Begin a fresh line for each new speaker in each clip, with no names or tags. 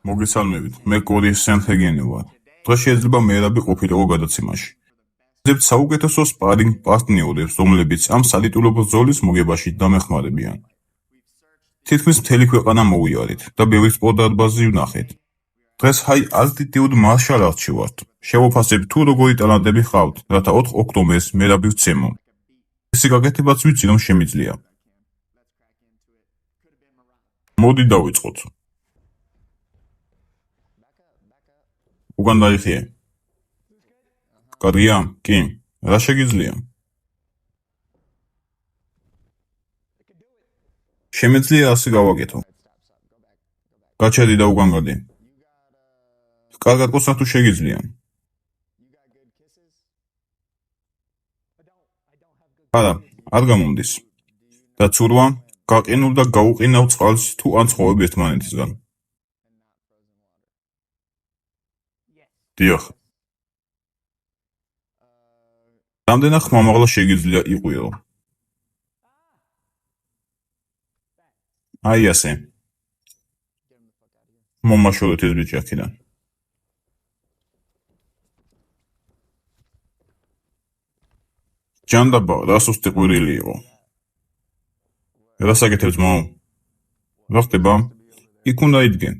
მოგესალმებით, მე კოდი სენთეგენი ვარ. დღეს შეიძლება მერაბი ყოფილიყო გადაცემაში. ვიძებთ საუკეთესო სპარინგ პარტნიორებს, რომლებიც ამ სადიტულო ბრძოლის მოგებაში დამეხმარებიან. თითქმის მთელი ქვეყანა მოვიარეთ და ბევრი სპორტ დარბაზი ვნახეთ. დღეს ჰაი ალტიტიუდ მარშალ არტში ვართ. შევაფასებ თუ როგორი ტალანტები ხავთ, რათა 4 ოქტომბერს მერაბი ვცემო. ისი გაკეთებაც ვიცი რომ შემიძლია. მოდი დავიწყოთ. უკან დაიხიე. კარგია? კი. რა შეგიძლია? შემიძლია ასე გავაკეთო. გაჩერდი და უკან გადი. კარგად ყოსნა თუ შეგიძლია. არა, არ გამომდის. და ცურვა, გაყინულ და გაუყინავ წყალს თუ ან ცხოვრობ ერთმანეთისგან. დიახ. რამდენა ხმამაღლა შეგიძლია იყვირო? აი ასე. მომაშორეთ ეს ბიჭი აქედან. ჯანდაბა, რა სუსტი ყვირილი იყო. რას აკეთებ ძმაო? რა ხდება? იქ უნდა იდგენ.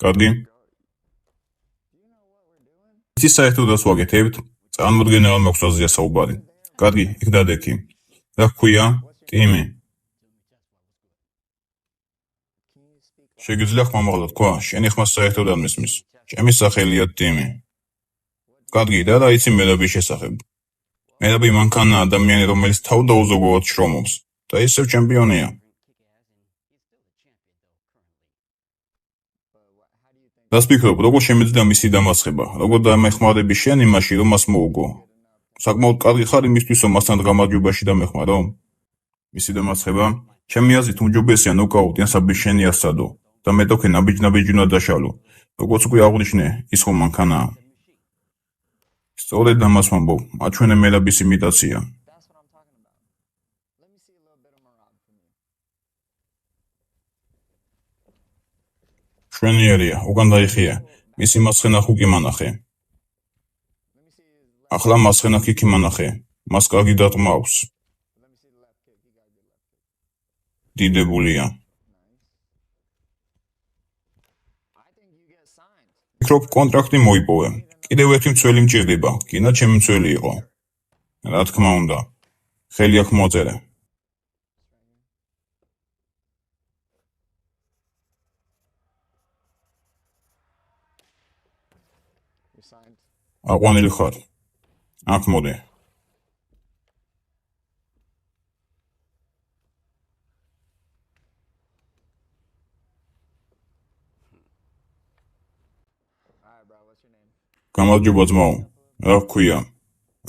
კარგი? იცი საერთოდ რას ვაკეთებთ? წარმოდგენა არ მაქვს აზია საუბარი. კარგი, იქ დადექი. რა ჰქვია? ტიმი. შეგიძლია ხმამაღლა თქვა? შენი ხმა საერთოდ არ მესმის. ჩემი სახელია ტიმი. კარგი, და რა იცი მერაბის შესახებ? მერაბი მანქანა ადამიანი, რომელიც თავდაუზოგავად შრომობს და ისევ ჩემპიონია. რას ფიქრობ, როგორ შემიძლია მისი დამარცხება? როგორ დამეხმარები შენ იმაში, რომ მას მოუგო? საკმაოდ კარგი ხარ იმისთვის, რომ მასთან გამარჯვებაში დამეხმარო? მისი დამარცხება? ჩემი აზრით უმჯობესია ნოკაუტი ან საბიჯენი ასადო და მეტოქე ნაბიჯ-ნაბიჯი უნდა დაშალო. როგორც უკვე აღვნიშნე, ის ხომ მანქანაა. სწორედ ამას ვამბობ, აჩვენე მერაბის იმიტაცია. შვენიერია, უკან დაიხია. მისი მასხენა ხუკი მანახე. ახლა მასხენა ქიქი მანახე. მას კარგი დარტყმა აქვს. დიდებულია. ფიქრობ კონტრაქტი მოიპოვე. კიდევ ერთი მცველი მჭირდება, კინა ჩემი მცველი იყო. რა თქმა უნდა. ხელი აქ მოწერე. აყვანილი ხარ. აქ მოდი. გამარჯობა ძმაო. რა ჰქვია?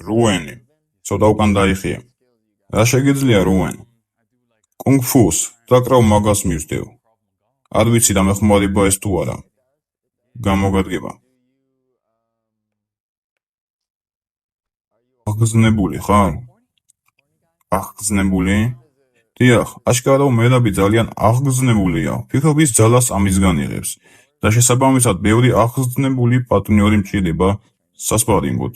რუენი. ცოტა უკან დაიხია. რა შეგიძლია რუენ? კუნგ-ფუს, დაკრავ მაგას მივსდევ. არ ვიცი დამეხმარება ეს თუ არა. გამოგადგება. აღგზნებული ხარ? აღგზნებული? დიახ, აშკარა მერაბი ძალიან აღგზნებულია. ფიქრობ ის ძალას ამისგან იღებს. და შესაბამისად ბევრი აღგზნებული პარტნიორი მჭირდება სასპარინგოდ.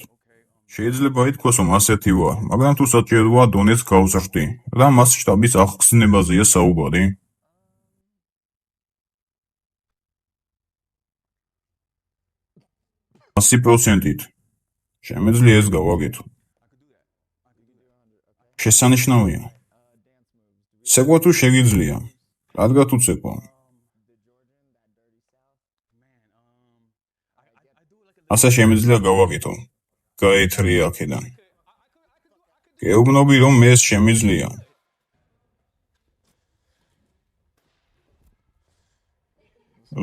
შეიძლება ითქვას, რომ ასეთი ვარ, მაგრამ თუ საჭიროა დონეც გავზრდი. რა მასშტაბის აღგზნებაზეა საუბარი? ასი პროცენტით. შემიძლია ეს გავაკეთო. შესანიშნავია. ცეკვა თუ შეგიძლია. რადგან თუ ცეკვა? ასე შემიძლია გავაკეთო. გაეთრია აქედან. გეუბნები რომ მე ეს შემიძლია.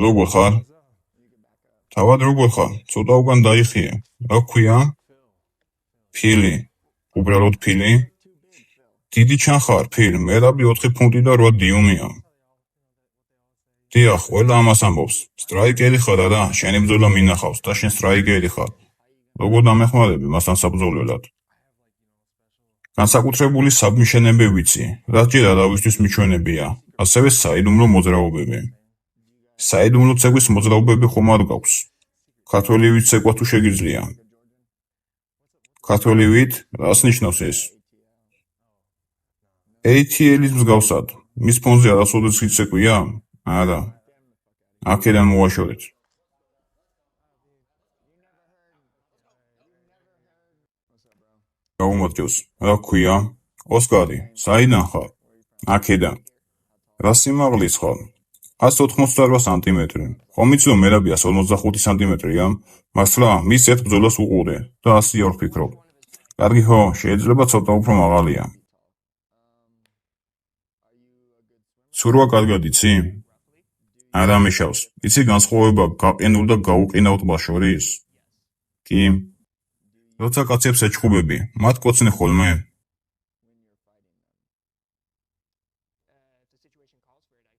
როგორ ხარ? თავად როგორ ხარ? ცოტა უკან დაიხია. რა ჰქვია? ფილი. უბრალოდ ფილი? დიდი ჩანხარ, ფილ. მერაბი 4 ფუნტი და 8 დიუმია. დიახ, ყველა ამას ამბობს. სტრაიკერი ხარ არა? შენი ბრძოლა მინახავს და შენ სტრაიკერი ხარ. როგორ დამეხმარები მასთან საბრძოლველად? განსაკუთრებული საბმიშენები ვიცი, რაც ჯერ არავისთვის მიჩვენებია, ასევე საიდუმლო მოძრაობები. საიდუმლო ცეკვის მოძრაობები ხომ არ გაქვს. ქართველი ვით ცეკვა თუ შეგიძლია. ქართველი ვით, რას ნიშნავს ეს? ATL-ის მსგავსად, მის ფონზე არასოდეს იცეკვია? არა. აქედან მოვაშორეთ. გაუმოძრაოს, რა გქვია? ოსკარი, საიდან ხარ? აქედან. რა სიმაღლის ხარ? 188 სანტიმეტრი. ხომ იცი რომ მერაბი 155 სანტიმეტრია? მართლა, მის ერთ ბრძოლას უყურე და 100 არ ვფიქრობ. კარგი ხო, შეიძლება ცოტა უფრო მაღალია. ცურვა კარგად იცი? არა მიშავს. იცი განსხვავება გაყინულ და გაუყინავ ტბას შორის? კი. როცა კაცებს ეჩხუბები, მათ კოცნი ხოლმე?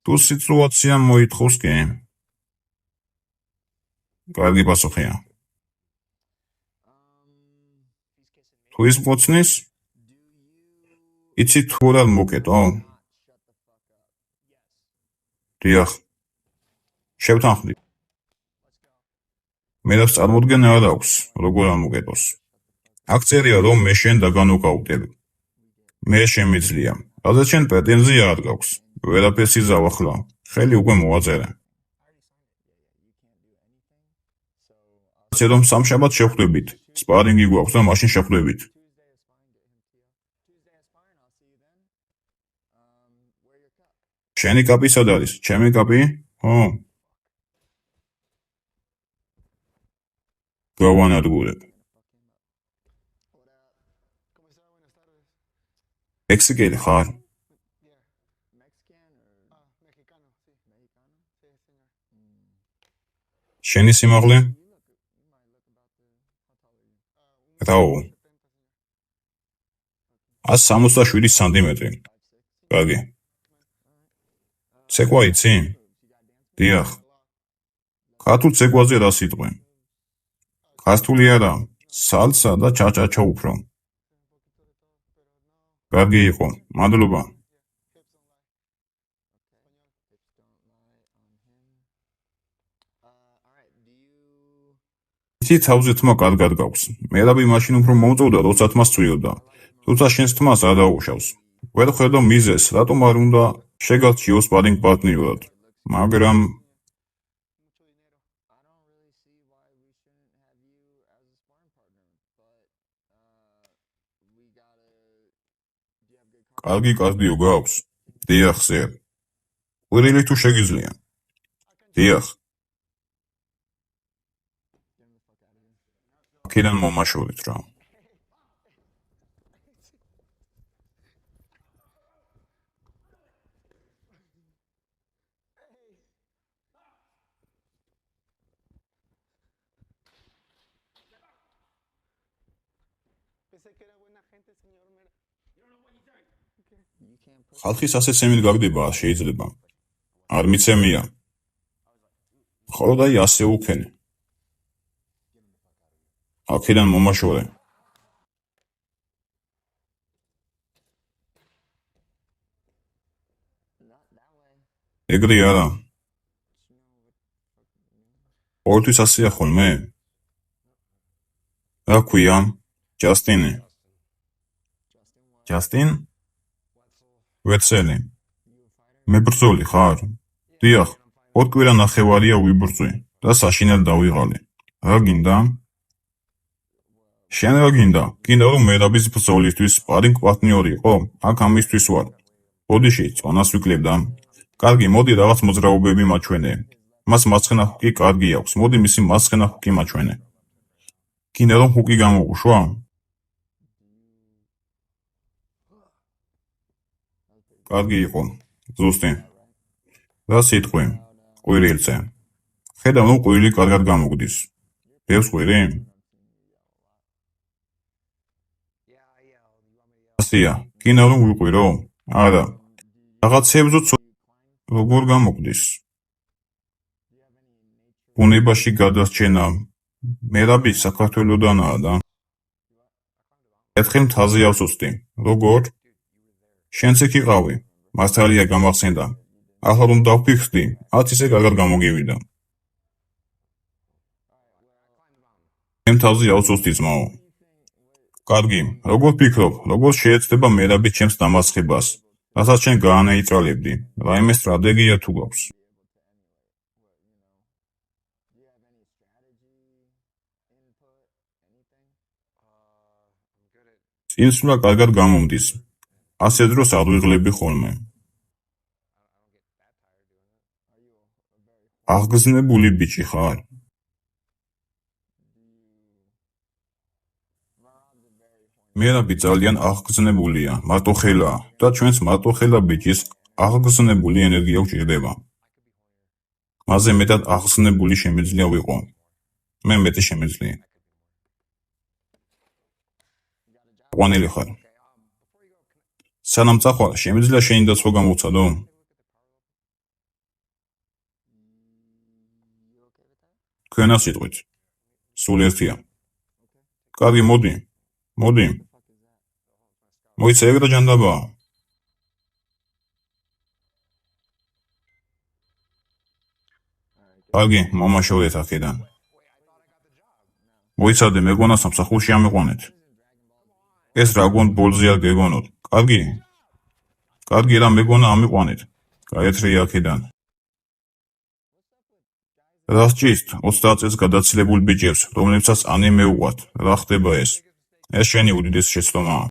თუ სიტუაცია მოითხოვს კი. კარგი პასუხია. თუ ის მკოცნის? იცი თუ არ მოკეტო? დიახ. შევთანხმდი. მერაბს წარმოდგენა არ აქვს, როგორ არ მოკეტოს. აქ წერია, რომ მე შენ დაგანოკაუტებ. მე შემიძლია. რადგან შენ პრეტენზია არ გაქვს. ვერაფერს იზავ ახლა. ხელი უკვე მოვაწერე. ასე რომ სამშაბათს შევხვდებით. სპარინგი გვაქვს და მაშინ შევხვდებით. შენი კაპი სად არის? ჩემი კაპი? ხო. გავანადგურებ. მექსიკელი ხარ? შენი სიმაღლე? რაო? 167 სანტიმეტრი. კარგი. ცეკვა იცი? დიახ. ქართულ ცეკვაზე რა სიტყვი? ქართული არა, სალსა და ჩაჩაჩა უფრო. კარგი იყო, მადლობა. იცი თავზე თმა კარგად გაქვს. მერაბი მაშინ უფრო მომწოვდა, როცა თმას წვიოდა. თუმცა შენს თმას არ დაუშავს. ვერ ხედავ მიზეზს, რატომ არ უნდა შეგარჩიო სპარინგ პარტნიორად. მაგრამ კარგი კარდიო გაქვს? დიახ, სერ. ყვირილი თუ შეგიძლია? დიახ. აქედან მომაშორეთ რა. ხალხის ასე სემილ გაგდება, შეიძლება. არ მიცემია. ხოლო და ასე უქენი. აქედან მომაშორე. ეგრე არა. ყოველთვის ასეა ხოლმე? რა ქვია? ჯასტინი. ჯასტინ? ვეცელი. მებრძოლი ხარ? დიახ, 4 კვირა ნახევარია ვიბრძვი და საშინელ დავიღალე. რა გინდა? შენ რა გინდა? გინდა რომ მერაბის ბრძოლისთვის სპარინგ პარტნიორი იყო? აქ ამისთვის ვარ. ბოდიში, წონას ვიკლებდა. კარგი, მოდი რაღაც მოძრაობები მაჩვენე. მას მარცხენა ჰუკი კარგი აქვს. მოდი მისი მარცხენა ჰუკი მაჩვენე. გინდა რომ ჰუკი გამოგუშვა? კარგი იყო. ზუსტი. რა სიტყვი? ყვირილზე. ხედავ რომ ყვირილი კარგად გამოგდის. ბევრს ყვირი? ასია. გინდა რომ ვიყვირო? არა. რაღაცეებზე როგორ გამოგდის? ბუნებაში გადარჩენა. მერაბი საქართველოდანაა და ერთხელ მთაზე ავსუსტი. როგორ? შენც იქ იყავი. მართალია გამახსენდა. ახლა რომ დავფიქრდი, ათ ისე კარგად გამოგივიდა. მე თავზე ავწუსდი ძმაო. კარგი, როგორ ფიქრობ, როგორ შეეცდება მერაბი ჩემს დამარცხებას, რასაც შენ გაანეიტრალებდი, რაიმე სტრატეგია თუ გვაქვს? წინსვლა კარგად გამომდის, ასე დროს აღვიღლები ხოლმე. აღგზნებული ბიჭი ხარ? მერაბი ძალიან აღგზნებულია, მარტოხელაა და ჩვენს მარტოხელა ბიჭის აღგზნებული ენერგია გვჭირდება. მასზე მეტად აღგზნებული შემიძლია ვიყო. მე მეტი შემიძლია. ყვანილი ხარ. სანამ წახვალ, შემიძლია შენი დაცვა გამოვცადო? თქვენა სიტყვით. სულ ერთია. კარგი, მოდი. მოდი. მოიცა ეგ რა ჯანდაბაა? კარგი, მომაშორეთ აქედან. მოიცადე, მეგონა სამსახურში ამიყვანეთ. ეს Dragon Ball-ზე არ გეგონოთ. კარგი? კარგი რა მეგონა ამიყვანეთ. გაეთრია აქედან. რა სჭირთ 30 წელს გადაცილებულ ბიჭებს, რომლებსაც ანიმე უყვართ. რა ხდება ეს? ეს შენი უდიდესი შეცდომაა.